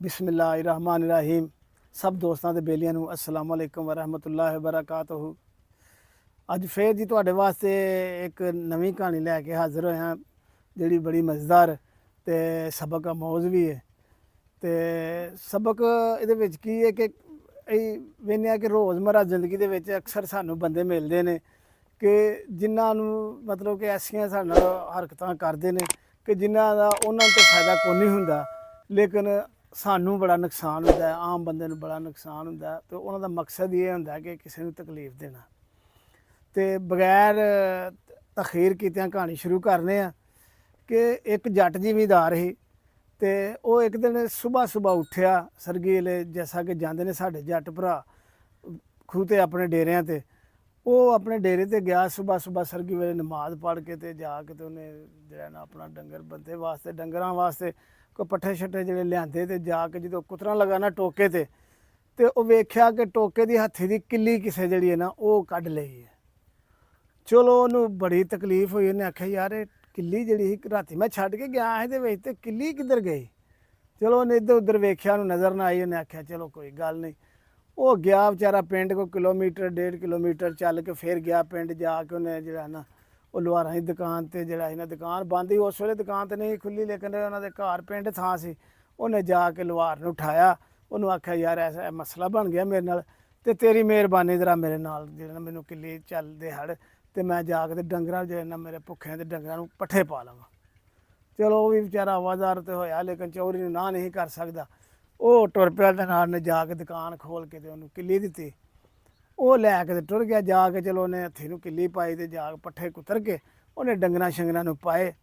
बिस्मिल्लाहिर्रहमानिर्रहीम। सब दोस्तों के बेलियां नूं अस्सलाम वालेकुम वरहमतुल्लाहि वबरकातुहू। अज फिर जी तुहाडे वास्ते एक नवीं कहानी लैके हाज़र होया जिहड़ी बड़ी मज़ेदार ते सबक आमोज़ भी है। ते सबक इहदे विच की है कि वेखने कि रोज़मर्रा जिंदगी दे विच अक्सर सानूं बंदे मिलदे ने कि जिन्हां नूं मतलब कि ऐसियां साडे नाल हरकतां करदे ने कि जिन्हां दा उन्हां नूं ते फायदा कोई नहीं हुंदा, लेकिन सानूं बड़ा नुकसान हुंदा है, आम बंदे नूं बड़ा नुकसान हुंदा है। ते उन्हां दा मकसद ये हुंदा है कि किसी नूं तकलीफ देना। तो बगैर तखीर कीतियां कहानी शुरू करने आ कि एक जट जिमीदार ही ते वो एक दिन सुबह सुबह उठिया सरगीले जैसा कि जांदे ने साडे जट भरा खूह ते अपने डेरियां ते वो अपने डेरे ते गया सुबह सुबह सरगी वेले नमाज पढ़ के ते जाके ते उन्हें जेह्ड़ा ना अपना डंगर बंदे वास्ते डंगरां वास्ते कोई पट्ठे शट्ठे जेह्ड़े लिआंदे ते जाके जदों कुतरन लगा ना टोके ते ओह् वेख्या कि टोके दी हत्थी दी किल्ली किसे जेह्ड़ी है ना ओह् कड्ढ लेई है। चलो उन्होंने बड़ी तकलीफ हुई, उन्हें आख्या यार किल्ली जी राती मैं छड्ड के गया ते बिच ते किल्ली किधर गई। चलो उन्हें इधर उधर वेख्या नज़र ना आई, उन्हें आख्या चलो कोई गल नहीं। वो गया बेचारा पिंड को किलोमीटर 1.5 किलोमीटर चल के फिर गया पिंड जाके उन्हें जो ना वो लुहारां की दुकान से जरा ना दुकान बंद ही उस वे दुकान तो नहीं खुली, लेकिन उन्होंने घर पिंड थां सी। उन्हें जाके लुहार ने उठाया, उन्होंने आख्या यार ऐसा मसला बन गया मेरे नाल ते तेरी मेहरबानी जरा मेरे नाल जो मैनू किल्ली चल दे हड़ ते मैं जाके डंगरां जो ना मेरे भुखे ते डंगरां पट्ठे पा लवां। चलो वो भी बेचारा आवाज़ार तो होया, लेकिन चौधरी ने ना नहीं कर सकता। वो टुर पिया ते नाल ने जाके दुकान खोल के उन्होंने किल्ली दित्ती। वो लैके टुर गया जाके, चलो उन्हें हत्थी नूं किल्ली पाई ते जाके पट्ठे कुतर के उन्हें डंगरां शंगरां नूं पाए।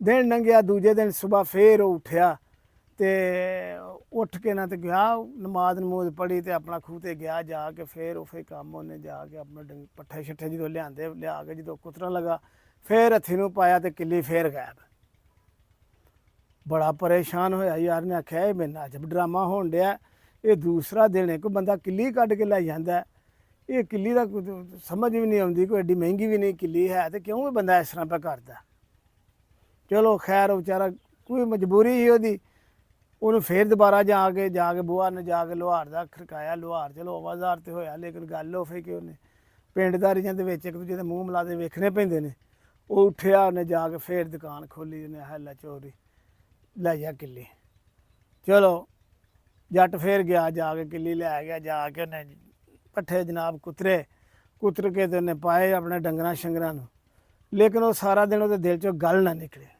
दिन लंघिया, दूजे दिन सुबह फिर वो उठिया ते उठ के ना ते गया नमाज नमूज पढ़ी ते अपना खूह ते गया जाके फिर उसे काम उन्हें जाके अपने पट्ठे शट्ठे जो लिआंदे लिया के जो कुतरन लगा फिर हत्थी नूं पाया ते किल्ली फिर गायब। बड़ा परेशान होया यार ने आख्या ये मेरे नाल अजब ड्रामा होण डिया, ये दूसरा दिन है कोई बंदा किल्ली कड्ढ के लाई जांदा है, ये किल्ली दा समझ भी नहीं आउंदी, कोई एड्डी महंगी भी नहीं किल्ली है ते क्यों बंदा इस तरह पे करदा। चलो खैर बेचारा कोई मजबूरी ही ओहदी, उन्होंने फिर दोबारा जाके बुआ ने जाके लुहार का खड़काया। लुहार चलो आवाज़ार तो होया, लेकिन गल हो फिर कि उन्हें पिंडदारियां दे विच एक दूजे के मूँह मिलाते वेखने पैंदे ने। वो उठिया, उन्हें जाके फिर दुकान खोली, उन्हें है चोरी लै जा किल्ली। चलो जट फिर गया जाके किल्ली लै गया, जाके उन्हें पट्ठे जनाब कुतरे कुतर के ते उन्हें पाए अपने डंगरां शंगरां नूं, लेकिन वो सारा दिन वो दिल चों गल ना निकले।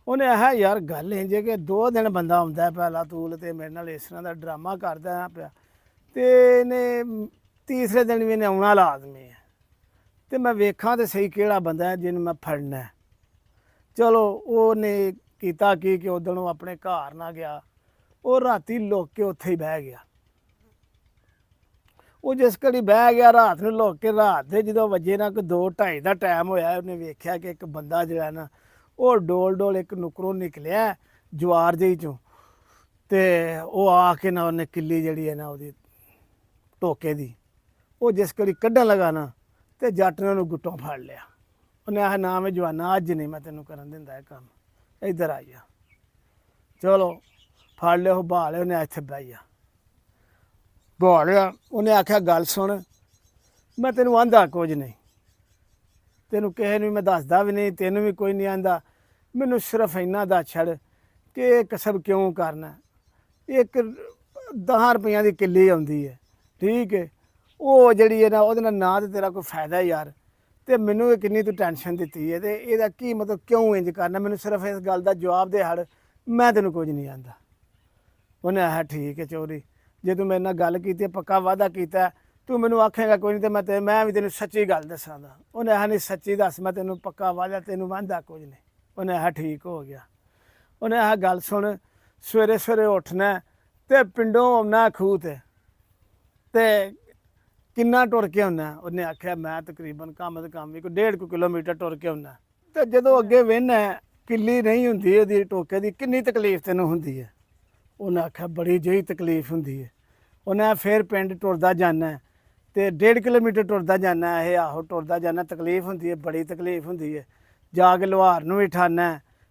उन्हें आखा यार गल इंज कि 2 दिन बंदा आउंदा पहला तूल ते मेरे नाल इस तरह का ड्रामा करदा पिया ते इन्हें तीसरे दिन भी इन्हें आउणा लाजमी है ते मैं वेखां ते सही केड़ा बंदा है जिन्हूं मैं फड़ना है। चलो उन्हें कीता कि उदण वो अपने घर ना गया, वो राती लुक के उत्थे ही बह गया। वो जिस घड़ी बह गया रात नूं लुक के, रात दे जदों वजे ना कोई 2-2:30 का टाइम होया, उन्हें वेख्या कि एक बंदा जो है ना वो डोल डोल एक नुकरों निकलिया जवार जी चों ते वो आके ना उन्हें किल्ली जी है ना वो टोके दी वो जिस घड़ी कड्ढन लगा ना ते जट ने उन्होंने गुट्टों फड़ लिया। उन्हें आखा ना मैं जवाना अज नहीं मैं तेनों करन दिंदा है काम, इधर आई जा। चलो फड़ लिया, बहा लिया, उन्हें इत्थे बह जा बहा लिया। उन्हें आख्या गल सुन, मैं तेनों आंदा कुछ नहीं, तेनों किसी ने मैं दसदा भी नहीं, तेनों भी कोई नहीं आंदा, मैनू सिर्फ इन्ना दस छड़ कि ये कसब क्यों करना। एक 10 रुपया की किल्ली आउंदी है, ठीक है, वो जी है ना वो ना तो तेरा कोई फायदा है यार, तो मैनू किन्नी तू टेंशन दित्ती है, तो यदा की मतलब क्यों इंज करना, मैनू सिर्फ इस गल का जवाब दे हड़, मैं तेनों कुछ नहीं आंदा। उन्हें आखा ठीक है चौधरी, जे तू मेरे नाल गल कीती, पक्का वादा किया, तू मैनू आखेगा कोई नहीं तो मैं भी तेन सच्ची गल दसांगा। उन्हें आखा नहीं सच्ची दस, मैं तेनों पक्का वादा, तेनों वादा कुछ नहीं। उन्हें आखा ठीक हो गया। उन्हें आखा गल सुन, सवेरे सवेरे उठना ते पिंडों आना खूह ते किन्ना टुर के आना। उन्हें आख्या मैं तकरीबन कम तो कम भी कोई 1.5 किलोमीटर टुर के आना। तो जदों अगे वेहना किल्ली नहीं हुंदी ओहदी टोके दी, किन्नी तकलीफ तेनों हुंदी है। उन्हें आख्या बड़ी जही तकलीफ हुंदी है। उन्हें फिर पिंड टुरदा जाना तो 1.5 किलोमीटर टुरदा जाना है, आहो टुरदा जाना, तकलीफ हुंदी है, बड़ी तकलीफ हुंदी है। जाके लुहार नूं भी ठाना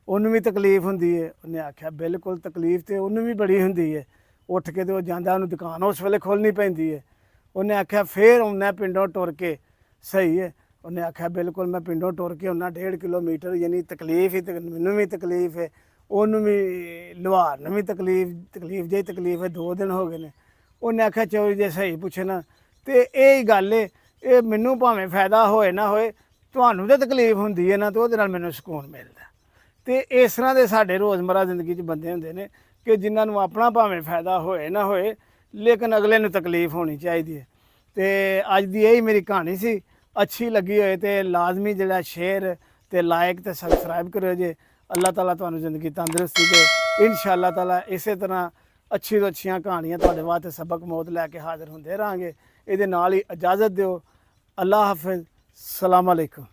ਉਹਨੂੰ ਵੀ ਤਕਲੀਫ ਹੁੰਦੀ ਹੈ। ਉਹਨੇ ਆਖਿਆ ਬਿਲਕੁਲ ਤਕਲੀਫ ਤੇ ਉਹਨੂੰ ਵੀ ਬੜੀ ਹੁੰਦੀ ਹੈ। ਉੱਠ ਕੇ ਤੇ ਉਹ ਜਾਂਦਾ, ਉਹਨੂੰ ਦੁਕਾਨ ਉਸ ਵੇਲੇ ਖੋਲ੍ਹਣੀ ਪੈਂਦੀ ਹੈ। ਉਹਨੇ ਆਖਿਆ ਫੇਰ ਆਉਣਾ ਪਿੰਡੋਂ ਟੁਰ ਕੇ, ਸਹੀ ਹੈ। ਉਹਨੇ ਆਖਿਆ ਬਿਲਕੁਲ ਮੈਂ ਪਿੰਡੋਂ ਟੁਰ ਕੇ ਆਉਣਾ 1.5 ਕਿਲੋਮੀਟਰ, ਯਾਨੀ ਤਕਲੀਫ ਹੀ ਮੈਨੂੰ ਵੀ ਤਕਲੀਫ ਹੈ, ਉਹਨੂੰ ਵੀ ਲੁਹਾਰ ਨੂੰ ਵੀ ਤਕਲੀਫ ਜਿਹੀ ਤਕਲੀਫ ਹੈ, 2 ਦਿਨ ਹੋ ਗਏ ਨੇ। ਉਹਨੇ ਆਖਿਆ ਚੋਰੀ ਜੇ ਸਹੀ ਪੁੱਛਣਾ ਤੇ ਇਹ ਹੀ ਗੱਲ ਹੈ, ਇਹ ਮੈਨੂੰ ਭਾਵੇਂ ਫਾਇਦਾ ਹੋਏ ਨਾ ਹੋਏ, ਤੁਹਾਨੂੰ ਤਾਂ ਤਕਲੀਫ ਹੁੰਦੀ ਹੈ ਨਾ, ਤੇ ਉਹਦੇ ਨਾਲ ਮੈਨੂੰ ਸਕੂਨ ਮਿਲਦਾ। ਤੇ ਇਸ ਤਰ੍ਹਾਂ ਦੇ ਸਾਡੇ ਰੋਜ਼ਮਰਾ ਜ਼ਿੰਦਗੀ 'ਚ ਬੰਦੇ ਹੁੰਦੇ ਨੇ ਕਿ ਜਿਨ੍ਹਾਂ ਨੂੰ ਆਪਣਾ ਭਾਵੇਂ ਫਾਇਦਾ ਹੋਏ ਨਾ ਹੋਏ, ਲੇਕਿਨ ਅਗਲੇ ਨੂੰ ਤਕਲੀਫ ਹੋਣੀ ਚਾਹੀਦੀ ਹੈ। ਤੇ ਅੱਜ ਦੀ ਇਹੀ ਮੇਰੀ ਕਹਾਣੀ ਸੀ। ਅੱਛੀ ਲੱਗੀ ਹੋਏ ਤੇ ਲਾਜ਼ਮੀ ਜਿਹੜਾ ਸ਼ੇਅਰ ਤੇ ਲਾਇਕ ਤੇ ਸਬਸਕ੍ਰਾਈਬ ਕਰਿਓ ਜੇ। ਅੱਲਾਹ ਤਾਲਾ ਤੁਹਾਨੂੰ ਜ਼ਿੰਦਗੀ ਤੰਦਰੁਸਤੀ ਦੇ। ਇੰਸ਼ਾਅੱਲਾਹ ਤਾਲਾ ਇਸੇ ਤਰ੍ਹਾਂ ਅੱਛੀ ਤੋਂ ਅੱਛੀਆਂ ਕਹਾਣੀਆਂ ਤੁਹਾਡੇ ਵਾਸਤੇ ਸਬਕ ਮੌਤ ਲੈ ਕੇ ਹਾਜ਼ਰ ਹੁੰਦੇ ਰਹਾਂਗੇ। ਇਹਦੇ ਨਾਲ ਹੀ ਇਜਾਜ਼ਤ ਦਿਓ। ਅੱਲਾਹ ਹਾਫਿਜ਼। ਸਲਾਮ ਅਲੈਕੁਮ।